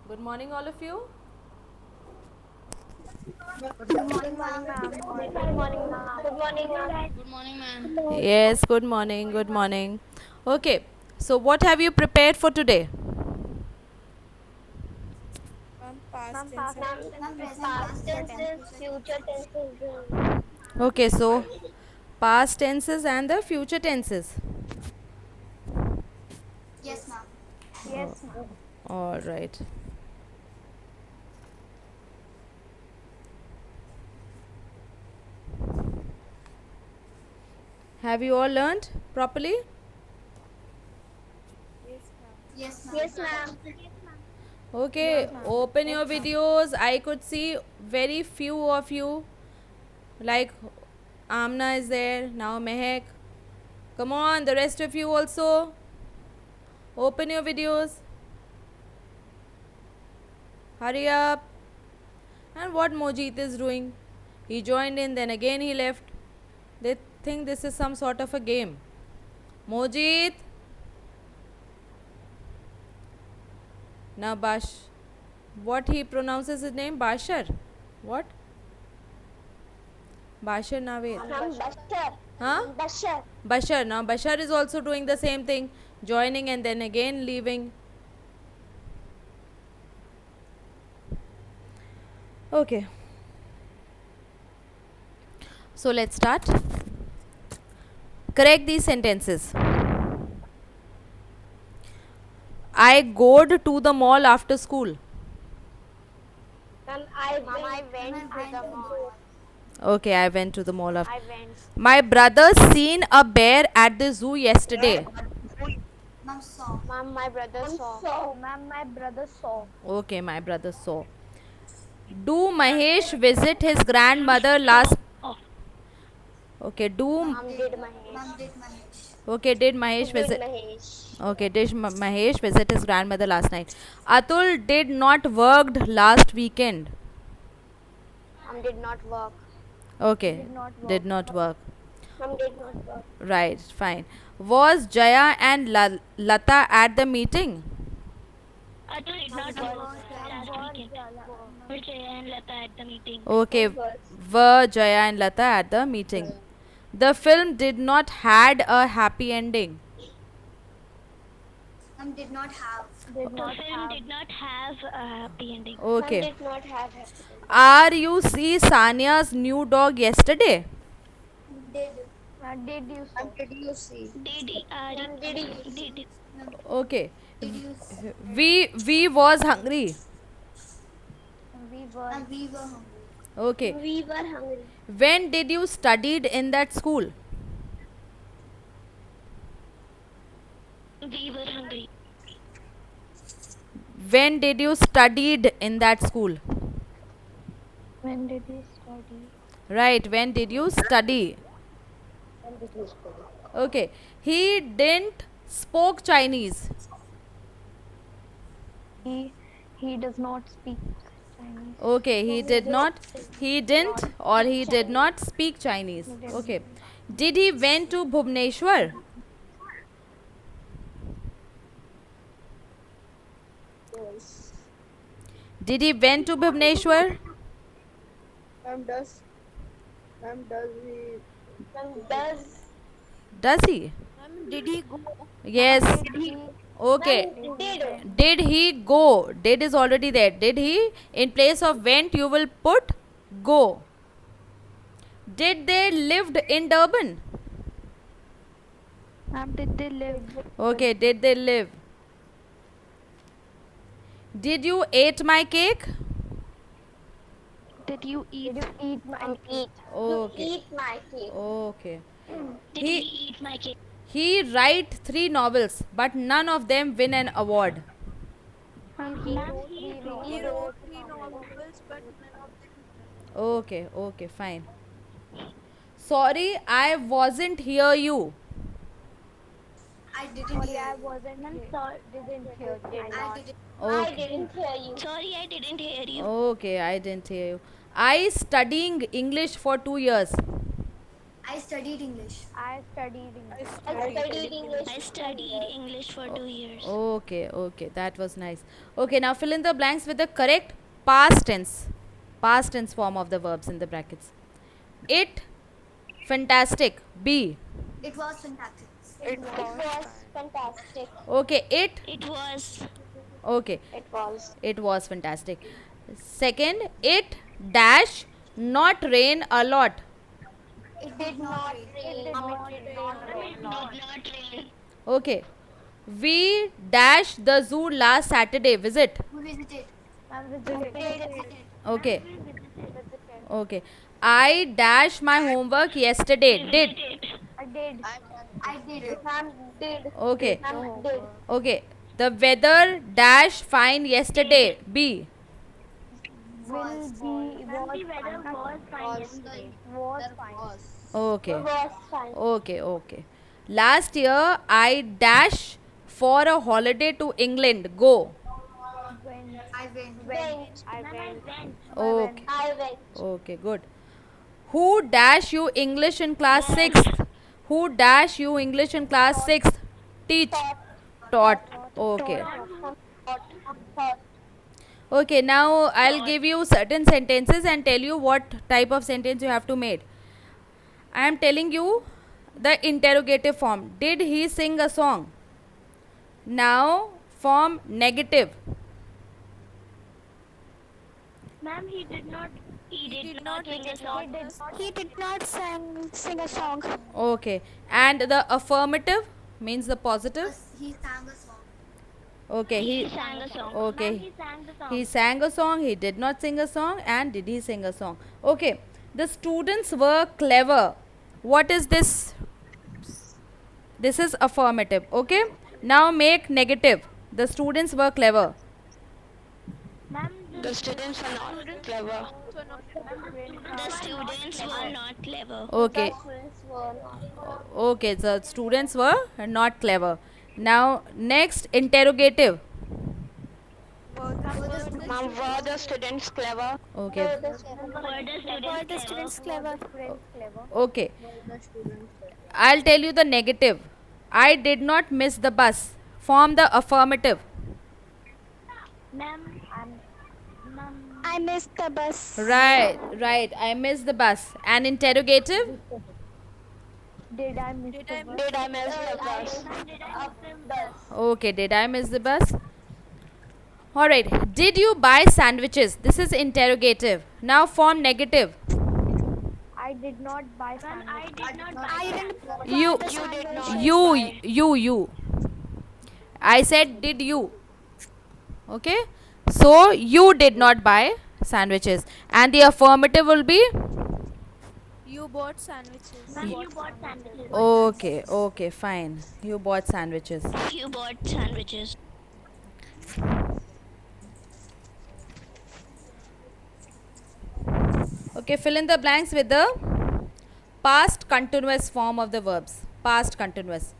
Good morning, all of you. Good morning, ma'am. Good morning, ma'am. Good morning, ma'am. Good morning, ma'am. Yes, good morning, good morning. Okay, so what have you prepared for today? Ma'am, past Ma'am, tense past and Ma'am, tenses, future past future tenses, tenses. future tenses. Okay, so past tenses and the future tenses. Yes, ma'am. Yes, ma'am. All right. Have you all learned properly? Yes, ma'am. Yes, Yes, ma'am. ma'am. Okay, Yes, ma'am. open your videos. I could see very few of you. Like Amna is there, now Mehek. Come on, the rest of you also. Open your videos. Hurry up. And what Mojit is doing? He joined in, then again he left. They think this is some sort of a game. Mojit. Now Bash. What he pronounces his name? Bashar. What? Bashar Naved. Ma'am, Bashar. Huh? Bashar. Bashar. Now Bashar is also doing the same thing. Joining and then again leaving. Okay. So let's start. Correct these sentences. I goed to the mall after school. Ma'am, Ma'am, I went to the mall. Okay, I went to the mall after. I went. My brother seen a bear at the zoo yesterday. Ma'am, saw. Ma'am, my brother ma'am, saw. saw. Ma'am, my brother saw. Okay, my brother saw. Do Mahesh visit his grandmother last? Okay, do. Ma'am, did Mahesh. Ma'am, did Mahesh. Okay, did Mahesh Did visit? Mahesh. Okay, did Mahesh visit his grandmother last night? Atul did not worked last weekend. Ma'am, did not work. Okay, Did not did work. not work. Ma'am, did not work. Right, fine. Was Jaya and Lata at the meeting? Atul did not work last weekend. Were Jaya and Lata at the meeting? Okay, were Jaya and Lata at the meeting? The film did not had a happy ending. Ma'am, did not have. Did The not film have. did not have a happy ending. Ma'am, Okay. did not have happy. Are you see Sania's new dog yesterday? Did. Did you saw? Did you see? Did Did you see? did Ma'am, Okay. did you see? We was hungry. We were. Ma'am, we were hungry. Okay. We were hungry. When did you studied in that school? we were hungry? When did you studied in that school? When did you study? Right. When did you study? Okay. He didn't spoke Chinese. He does not speak Chinese. Okay. He did not. He didn't or he did not speak Chinese. Okay. Did he went to Bhubaneswar? Yes. Did he went to Bhubaneswar? Ma'am, does. Ma'am, does he? Ma'am, does. Does he? Did he go? Yes. Okay. Did. Did he go? Did is already there. Did he? In place of went, you will put go. Did they lived in Durban? Ma'am, did they live? Okay. Did they live? Did you ate my cake? Did you eat? Did you eat my eat? Okay. You eat my cake. Okay. Did he eat my cake? He write 3 novels, but none of them win an award. Ma'am, he wrote three novels. He wrote 3 novels, but none of them. Okay. Okay. Fine. Sorry, I wasn't hear you. I didn't Sorry, hear. I wasn't. Didn't hear. Did I not. didn't. I Okay. didn't hear you. Sorry, I didn't hear you. Okay. I didn't hear you. I studying English for 2 years. I studied English. I studied English. I studied English. I studied English for 2 years. Okay, okay, that was nice. Okay, now fill in the blanks with the correct past tense form of the verbs in the brackets. It, fantastic. B. It was fantastic. It was fantastic. Okay, it. It was. Okay, It was. it was fantastic. Second, it dash not rain a lot. It did not rain. Did not rain. Okay, we dash the zoo last Saturday. Visit. We visited. I'm visited. Okay, okay. I dash my homework yesterday. Did. I did. I did it. Ma'am did. Okay, Ma'am did. okay. The weather dash fine yesterday. B. Will be The weather was fine yesterday. was fine. Okay. Was fine. Okay, okay. Last year, I dash for a holiday to England. Go. When I went. Went. I Then I went. went. Okay, I went. okay, good. Who dash you English in class 6th? Who dash you English in class 6th? Teach. Taught. Okay. Thought. Okay, now I'll give you certain sentences and tell you what type of sentence you have to make. I am telling you the interrogative form. Did he sing a song? Now, form negative. Ma'am, he did not. He did not sing a song. He did not sing a song. Okay. And the affirmative means the positive. He sang a song. Okay. He sang a song. Okay. Ma'am, he sang the song. He sang a song, he did not sing a song, and did he sing a song? Okay. The students were clever. What is this? This is affirmative. Okay. Now make negative. The students were clever. Ma'am, The students are not clever. the students were not clever. Okay. Students were not. Okay. The students were not clever. Now next interrogative. Ma'am, were the students clever? Okay. Were the students clever? Okay. I'll tell you the negative. I did not miss the bus. Form the affirmative. Ma'am, I missed the bus. Right, right. I missed the bus. And interrogative? Did I miss the bus? Did I miss the bus? did I miss the bus? Okay, did I miss the bus? Alright, did you buy sandwiches? This is interrogative. Now form negative. I did not buy Ma'am, sandwich. I did not buy. I didn't. You, did not. you. I said did you. Okay? So, you did not buy sandwiches. And the affirmative will be? You bought sandwiches. Ma'am, you bought sandwiches. Okay, okay, fine. You bought sandwiches. You bought sandwiches. Okay, fill in the blanks with the past continuous form of the verbs. Past continuous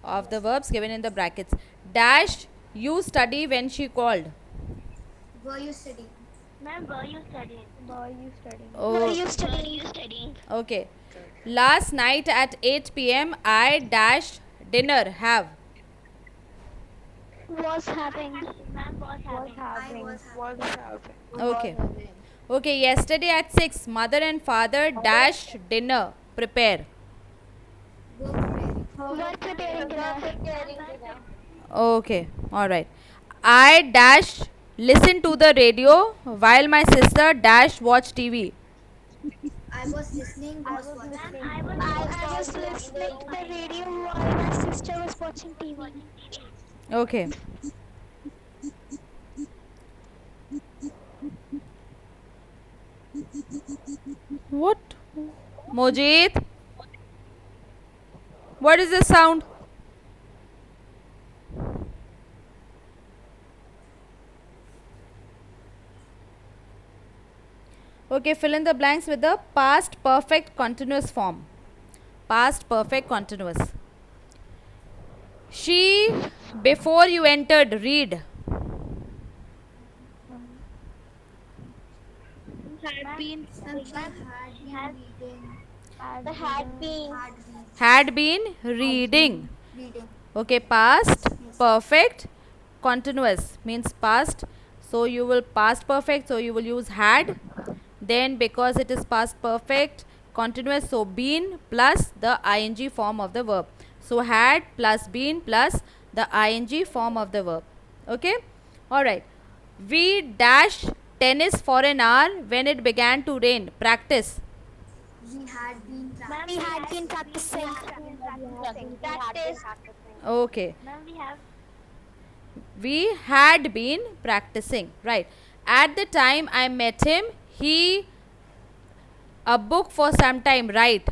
of the verbs given in the brackets. Dash, you study when she called. Were you studying? Ma'am, were you studying? Were you studying? Oh, Were you studying? okay. Last night at 8 p.m. I dash dinner have. Was having. Ma'am, was having. Having. Okay. Okay, yesterday at 6 mother and father dash dinner prepare. Were preparing dinner. Okay, all right. I dash listen to the radio while my sister dash watch TV. I was listening. Was watching. I was listening to the radio while my sister was watching TV. Okay. What? Mojit? What is this sound? Okay, fill in the blanks with the past perfect continuous form. Past perfect continuous. She, before you entered, read. Had been Had been reading. The had been. Had been reading. Okay, past perfect continuous means past. So you will past perfect, so you will use had. Then because it is past perfect continuous, so been plus the ing form of the verb. So had plus been plus the ing form of the verb. Okay, all right. We dash tennis for an hour when it began to rain. Practice. We had been practicing. Practice. Okay, Ma'am, we have we had been practicing, right? At the time I met him, he a book for some time, right?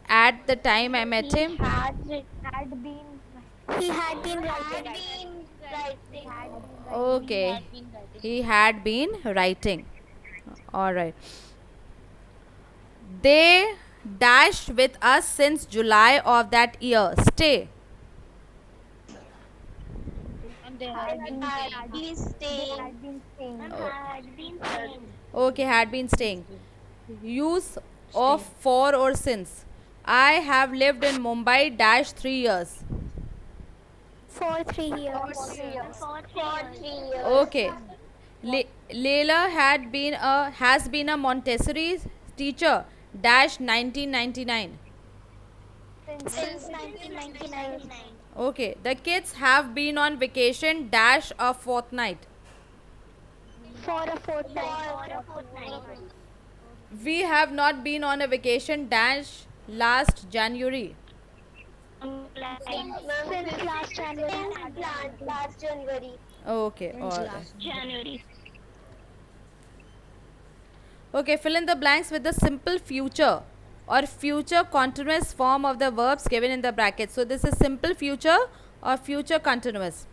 At the time I met him. He had been writing. Okay, he had been writing. All right. They dashed with us since July of that year. Stay. Had been staying. ma'am had been saying Okay, had been staying. Use of for or since. I have lived in Mumbai dash 3 years. For 3 years. for For 3 years. Okay. Leila has been a Montessori teacher dash 1999. Since 1999. Okay. The kids have been on vacation dash a fortnight. For a fortnight. We have not been on a vacation dash last January. Since last January. Last January. Okay. All right. January. Okay, fill in the blanks with the simple future or future continuous form of the verbs given in the brackets. So this is simple future or future continuous.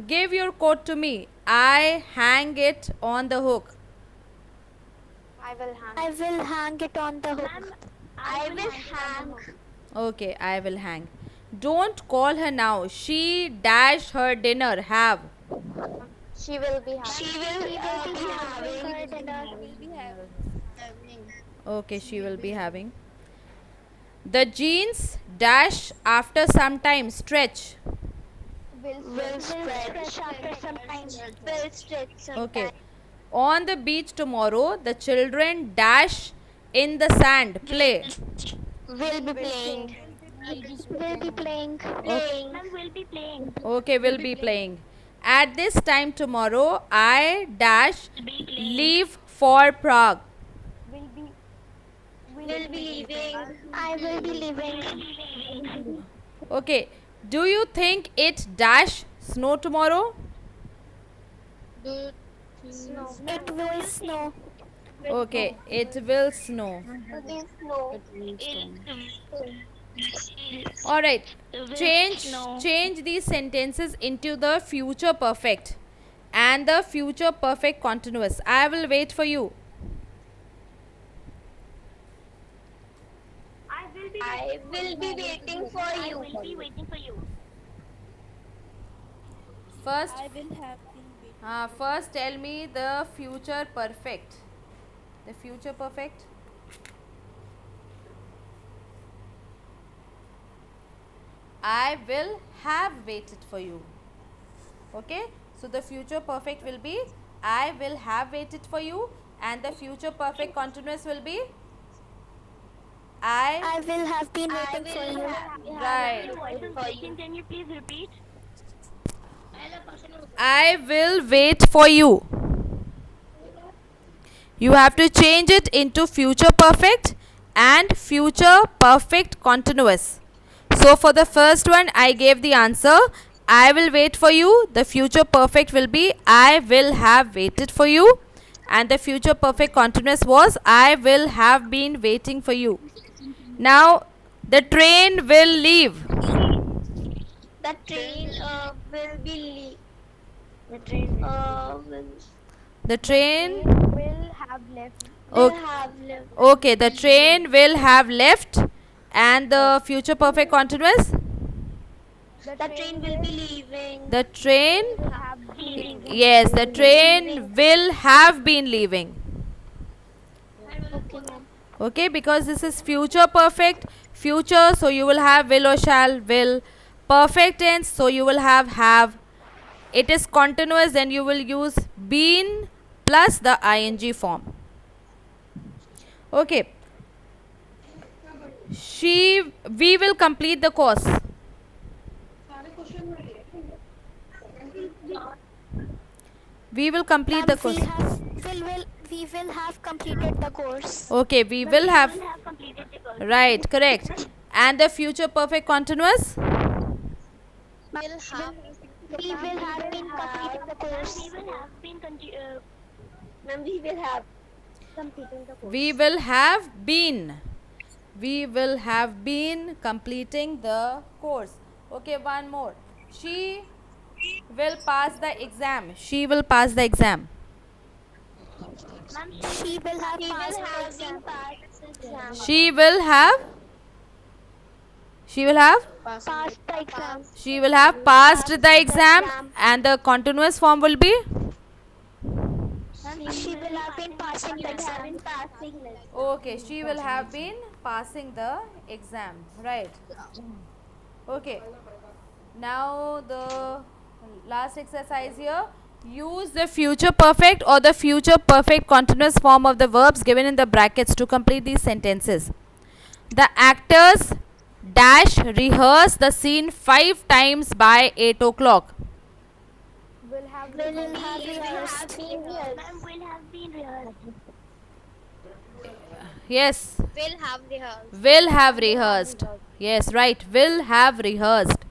Give your coat to me. I hang it on the hook. I will hang it on the hook. I will hang. Okay, I will hang. Don't call her now. She dash her dinner. Have. She will be having her dinner. Okay, she will be having. The jeans dash after some time. Stretch. Will stretch after some time. Will stretch some Okay. time. On the beach tomorrow, the children dash in the sand. Play. Will be playing. Will be playing. Playing. Ma'am will be playing. Okay, will be playing. At this time tomorrow, I dash Be playing. leave for Prague. Will be leaving. I will be leaving. Okay. Do you think it dash snow tomorrow? It will snow. Okay, it will snow. It will snow. All right. Will Change snow. change these sentences into the future perfect and the future perfect continuous. I will wait for you. I will be waiting for I you. will be waiting for you. First, first tell me the future perfect. The future perfect. I will have waited for you. Okay. So the future perfect will be I will have waited for you, and the future perfect continuous will be I will have been waiting for you. right. Your voice is breaking. Can you please repeat? I will wait for you. You have to change it into future perfect and future perfect continuous. So for the first one, I gave the answer. I will wait for you. The future perfect will be I will have waited for you. And the future perfect continuous was I will have been waiting for you. Now, the train will leave. The train will be The train will The train. have left. Okay. Will have left. Okay, the train will have left. And the future perfect continuous? The train will be leaving. The train, yes, the train will have been leaving. Okay, because this is future perfect. Future, so you will have will or shall, will. Perfect tense, so you will have. It is continuous, then you will use been plus the ing form. Okay. We will complete the course. We will complete the course. We will have completed the course. Okay, we will have. have completed the course. Right, correct. And the future perfect continuous? We will have been completing the course. We will have been We will have been. We will have been completing the course. Okay, one more. She will pass the exam. She will pass the exam. She will have passed the exam. She will have. She will have. Passed the exam. She will have passed the exam, and the continuous form will be. She will have been passing the exam. Okay, she will have been passing the exam. Right. Okay. Now the last exercise here. Use the future perfect or the future perfect continuous form of the verbs given in the brackets to complete these sentences. The actors dash rehearse the scene 5 times by 8 o'clock. Will have rehearsed. Ma'am, will have been rehearsed. Yes. Will have rehearsed. Will have rehearsed. Yes, right. Will have rehearsed.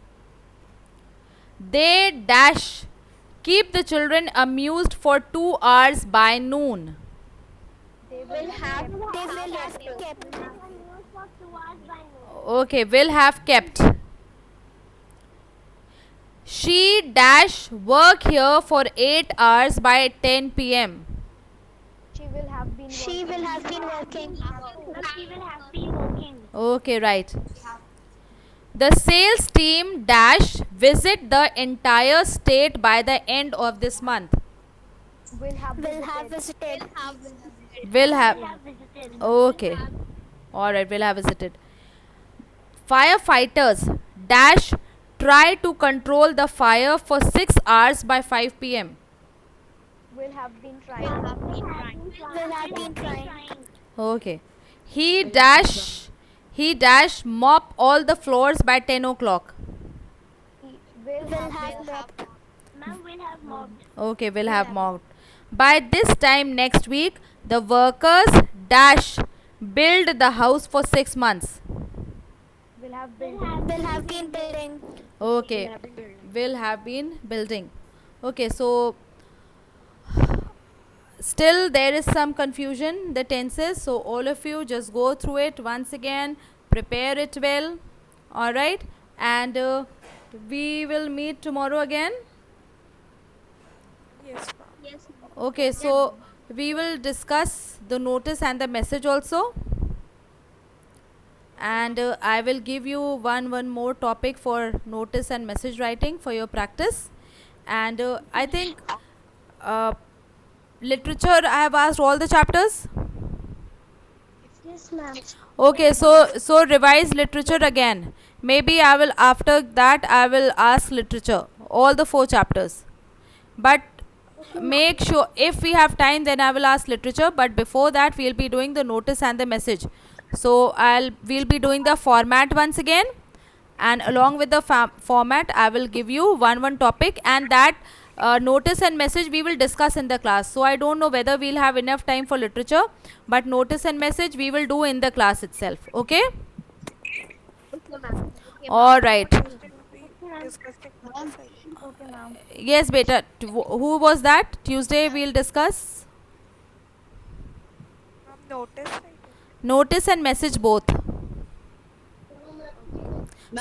They dash keep the children amused for 2 hours by noon. They will have kept. Okay, will have kept. She dash work here for 8 hours by 10 p.m. She will have been working. She will have been working. Okay, right. The sales team dash visit the entire state by the end of this month. Will have visited. Will have. Have visited. Okay. Alright, will have visited. Firefighters dash try to control the fire for 6 hours by 5 p.m. Will have been trying. Will have been trying. Okay. He dash mop all the floors by 10 o'clock. Will have mopped. Ma'am, will have mopped. Okay, will have mopped. By this time next week, the workers dash build the house for 6 months. Will have been building. Okay, will have been building. Okay, so still there is some confusion the tenses, so all of you just go through it once again, prepare it well. All right, and we will meet tomorrow again. Yes. Okay, so we will discuss the notice and the message also, and I will give you one more topic for notice and message writing for your practice. And I think literature I have asked all the chapters. Yes, ma'am. Okay, so revise literature again. Maybe I will, after that I will ask literature all the 4 chapters, but make sure if we have time then I will ask literature, but before that we will be doing the notice and the message. So we'll be doing the format once again, and along with the format I will give you one topic, and that notice and message we will discuss in the class. So I don't know whether we'll have enough time for literature, but notice and message we will do in the class itself. Okay, all right. Discussing on the side. Okay, ma'am. Yes beta, who was that? Tuesday we'll discuss Notice. notice and message both.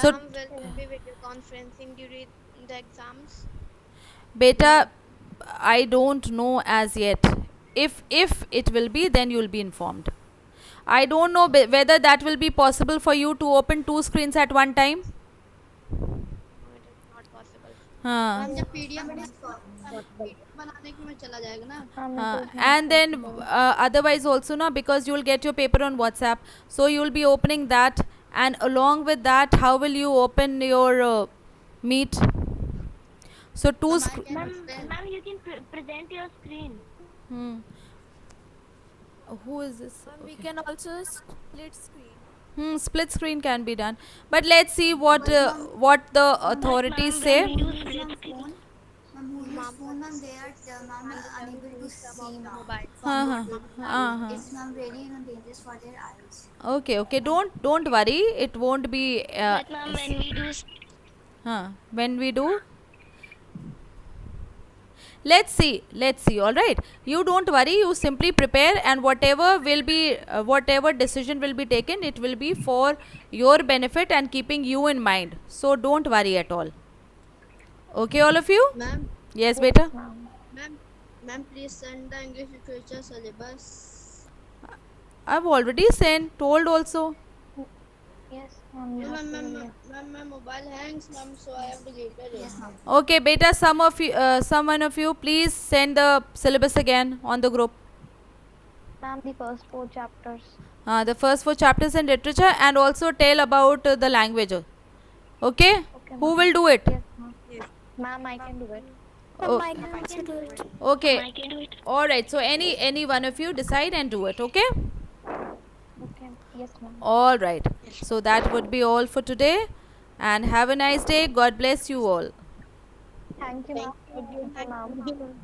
So Ma'am, will be video conferencing during the exams? beta, I don't know as yet. If it will be, then you will be informed. I don't know whether that will be possible for you to open 2 screens at one time. No, it is not possible. हाँ जब PDF बनाने के में चला जाएगा ना. and then otherwise also na, because you will get your paper on WhatsApp, so you will be opening that, and along with that how will you open your meet? So two Ma'am, you can present your screen. Who is this? We can also split screen. Split screen can be done, but let's see what the authorities say. When we do split screen. Phone ma'am, they are ma'am is unable to see ma'am. It's ma'am really dangerous for their eyes. Okay, don't worry, it won't be But ma'am, when we do, let's see, all right, you don't worry, you simply prepare, and whatever will be whatever decision will be taken, it will be for your benefit and keeping you in mind, so don't worry at all. Okay, all of you? Ma'am, Yes beta. ma'am, please send the English literature syllabus. I've already told also. Yes, ma'am. Ma'am, my mobile hangs, ma'am, so I have deleted it. Yes, ma'am. Okay beta, someone of you please send the syllabus again on the group. Ma'am, the first 4 chapters. The first 4 chapters in literature, and also tell about the language. Okay? Who will do it? Yes, ma'am. Ma'am, I can do it. Oh, I can also do it. okay. I can do it. All right. So any one of you decide and do it. Okay? Okay. Yes, ma'am. All right. So that would be all for today. And have a nice day. God bless you all. Thank you, ma'am. Thank you, ma'am.